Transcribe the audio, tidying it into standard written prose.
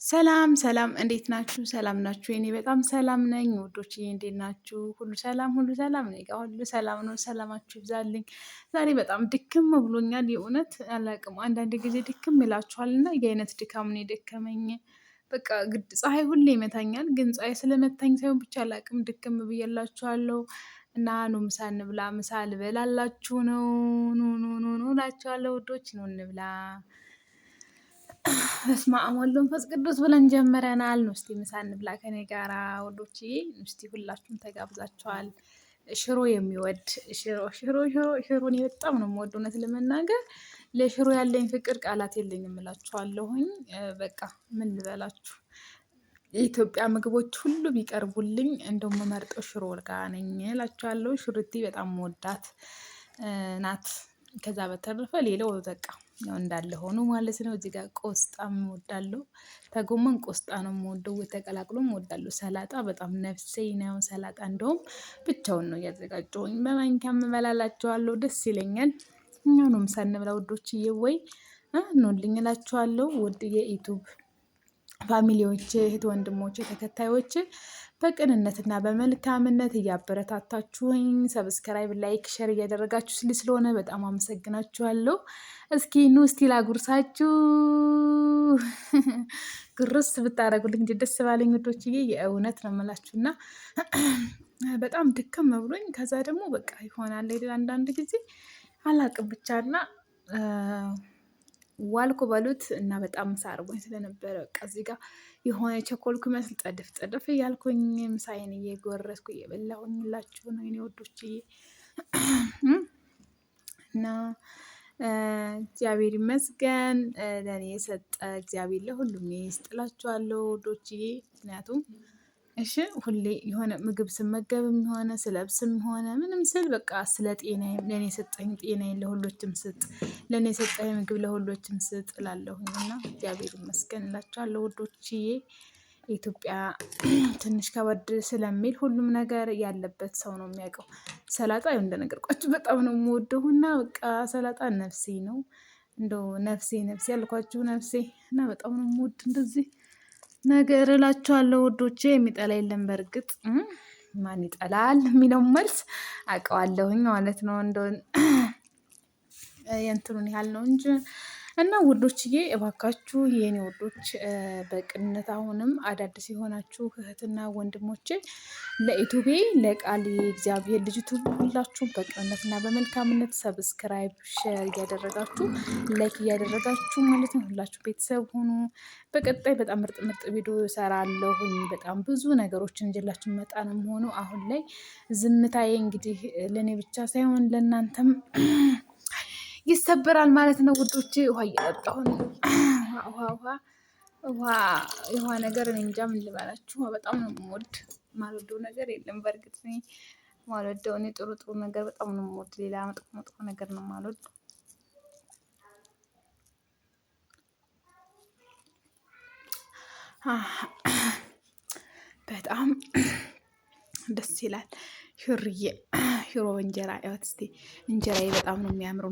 ሰላም ሰላም፣ እንዴት ናችሁ? ሰላም ናችሁ? እኔ በጣም ሰላም ነኝ። ውዶችዬ እንዴት ናችሁ? ሁሉ ሰላም፣ ሁሉ ሰላም። እኔ ጋር ሁሉ ሰላም ነው። ሰላማችሁ ይብዛልኝ። ዛሬ በጣም ድክም ብሎኛል። የእውነት አላቅም። አንዳንድ ጊዜ ድክም ይላችኋል እና የአይነት ድካም ነው የደከመኝ። በቃ ግድ ፀሐይ ሁሌ ይመታኛል፣ ግን ፀሐይ ስለመታኝ ሳይሆን ብቻ አላቅም ድክም ብዬላችኋለሁ። እና ኑ ምሳ እንብላ። ምሳ ልበላላችሁ ነው። ኑ ኑ ኑ ኑ እላችኋለሁ ውዶች፣ ኑ እንብላ። በስመ አብ ወወልድ ወመንፈስ ቅዱስ ብለን ጀምረናል። ኑ እስቲ ምሳ እንብላ ከኔ ጋራ ወዶችዬ። እስቲ ሁላችሁም ተጋብዛችኋል። ሽሮ የሚወድ ሽሮ እኔ በጣም ነው የምወድ። እውነት ለመናገር ለሽሮ ያለኝ ፍቅር ቃላት የለኝም እላችኋለሁኝ። በቃ ምን ልበላችሁ፣ የኢትዮጵያ ምግቦች ሁሉ ቢቀርቡልኝ እንደውም የምመርጠው ሽሮ ጋር ነኝ እላችኋለሁ። ሽሩቲ በጣም መወዳት ናት። ከዛ በተረፈ ሌላው በቃ ያው እንዳለ ሆኖ ማለት ነው። እዚህ ጋር ቆስጣም እወዳለሁ። ተጎመን ቆስጣ ነው የምወደው፣ ተቀላቅሎም እወዳለሁ። ሰላጣ በጣም ነፍሴ ነው። ሰላጣ እንደውም ብቻውን ነው እያዘጋጀሁኝ በማንኪያ እበላላችኋለሁ። ደስ ይለኛል። እኛውንም ሳንብላ ውዶችዬ፣ ወይ እንወልኝ እላችኋለሁ። ውድ የዩቱብ ፋሚሊዎች፣ እህት ወንድሞች፣ ተከታዮች በቅንነትና በመልካምነት እያበረታታችሁኝ ሰብስክራይብ፣ ላይክ፣ ሸር እያደረጋችሁ ስለሆነ በጣም አመሰግናችኋለሁ። እስኪ ኑ እስቲ ላጉርሳችሁ። ጉርስ ብታደርጉልኝ ደስ ባለኝ ውዶችዬ፣ የእውነት ነው የምላችሁ። እና በጣም ድክም ብሎኝ ከዛ ደግሞ በቃ ይሆናል አይደል አንዳንድ ጊዜ አላቅም ብቻና ዋልኩ በሉት እና በጣም ምሳ አርቦኝ ስለነበረ በቃ እዚህ ጋር የሆነ የቸኮልኩ መስል ጠድፍ ጠድፍ እያልኩኝ ምሳዬን እየጎረስኩ እየበላሁኝላችሁ ነው የኔ ወዶችዬ። እና እግዚአብሔር ይመስገን ለእኔ የሰጠ እግዚአብሔር ለሁሉም ይስጥላችኋለሁ ወዶችዬ። ምክንያቱም እሺ ሁሌ የሆነ ምግብ ስመገብም ሆነ ስለብስም ሆነ ምንም ስል በቃ ስለ ጤናዬ ለእኔ የሰጠኝ ጤናዬን ለሁሎችም ስጥ፣ ለእኔ የሰጠኝ ምግብ ለሁሎችም ስጥ እላለሁኝ። እና እግዚአብሔር ይመስገን እላችኋለሁ ውዶችዬ። ኢትዮጵያ ትንሽ ከበድ ስለሚል ሁሉም ነገር ያለበት ሰው ነው የሚያውቀው። ሰላጣ ይኸው እንደነገርኳችሁ በጣም ነው የምወደው እና በቃ ሰላጣ ነፍሴ ነው። እንደው ነፍሴ ነፍሴ ያልኳችሁ ነፍሴ እና በጣም ነው የምወድ እንደዚህ ነገር እላችኋለሁ ውዶቼ። የሚጠላ የለም በእርግጥ ማን ይጠላል የሚለውን መልስ አውቀዋለሁኝ ማለት ነው። እንደው የእንትኑን ያህል ነው እንጂ እና ውዶችዬ እባካችሁ የኔ ውዶች በቅንነት አሁንም አዳዲስ የሆናችሁ እህትና ወንድሞቼ ለዩቱቤ ለቃል የእግዚአብሔር ልጅ ዩቱብ ሁላችሁም በቅንነትና በመልካምነት ሰብስክራይብ፣ ሼር እያደረጋችሁ ላይክ እያደረጋችሁ ማለት ነው ሁላችሁ ቤተሰብ ሆኑ። በቀጣይ በጣም ምርጥ ምርጥ ቪዲዮ እሰራለሁኝ። በጣም ብዙ ነገሮችን እንጀላችሁ መጣ ነው የምሆነው። አሁን ላይ ዝምታዬ እንግዲህ ለእኔ ብቻ ሳይሆን ለእናንተም ይሰበራል ማለት ነው ውዶቼ። ውሃ እያጠጣሁ ነው። ውሃ ነገር እኔ እንጃ ምን ልበላችሁ። በጣም ነው የምወድ። ማልወደው ነገር የለም በእርግጥ እኔ ማልወደው እኔ ጥሩ ጥሩ ነገር በጣም ነው የምወድ። ሌላ መጥፎ መጥፎ ነገር ነው የማልወድ። በጣም ደስ ይላል። ሽሮ በእንጀራ ያወት እስቲ እንጀራዬ በጣም ነው የሚያምረው።